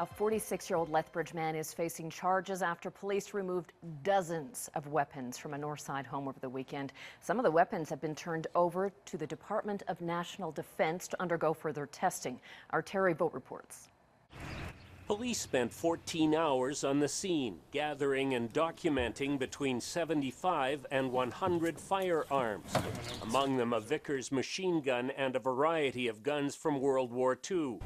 A 46-year-old Lethbridge man is facing charges after police removed dozens of weapons from a Northside home over the weekend. Some of the weapons have been turned over to the Department of National Defense to undergo further testing. Our Vogt reports. Police spent 14 hours on the scene, gathering and documenting between 75 and 100 firearms, among them a Vickers machine gun and a variety of guns from World War II.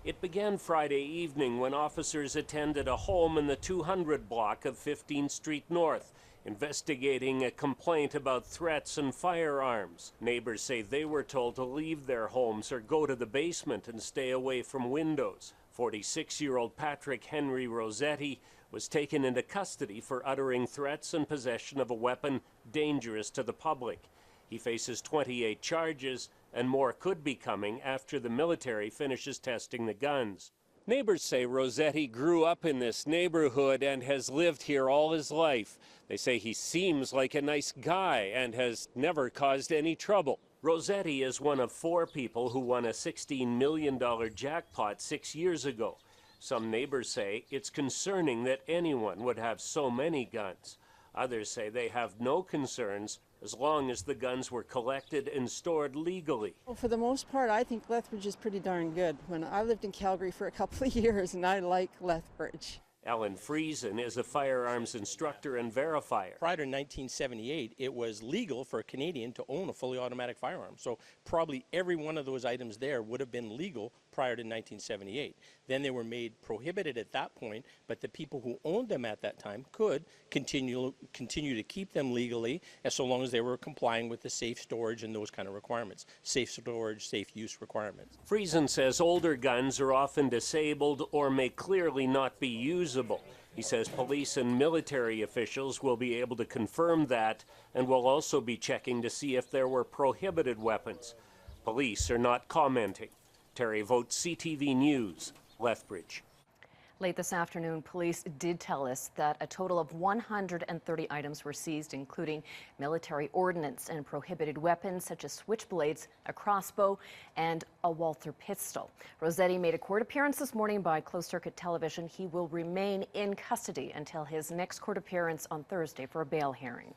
It began Friday evening when officers attended a home in the 200 block of 15th Street North, investigating a complaint about threats and firearms. Neighbors say they were told to leave their homes or go to the basement and stay away from windows. 46-year-old Patrick Rossetti was taken into custody for uttering threats and possession of a weapon dangerous to the public. He faces 28 charges, and more could be coming after the military finishes testing the guns. Neighbors say Rossetti grew up in this neighborhood and has lived here all his life. They say he seems like a nice guy and has never caused any trouble. Rossetti is one of 4 people who won a $16 million jackpot 6 years ago. Some neighbors say it's concerning that anyone would have so many guns. Others say they have no concerns as long as the guns were collected and stored legally. Well, for the most part, I think Lethbridge is pretty darn good. I lived in Calgary for a couple of years, and I like Lethbridge. Alan Friesen is a firearms instructor and verifier. Prior to 1978, it was legal for a Canadian to own a fully automatic firearm. So probably every one of those items there would have been legal prior to 1978. Then they were made prohibited at that point, but the people who owned them at that time could continue to keep them legally, as so long as they were complying with the safe storage and those kind of requirements. Safe storage, safe use requirements. Friesen says older guns are often disabled or may clearly not be usable. He says police and military officials will be able to confirm that and will also be checking to see if there were prohibited weapons. Police are not commenting. Vogt, CTV News, Lethbridge. Late this afternoon, police did tell us that a total of 130 items were seized, including military ordnance and prohibited weapons such as switchblades, a crossbow, and a Walther pistol. Rossetti made a court appearance this morning by closed-circuit television. He will remain in custody until his next court appearance on Thursday for a bail hearing.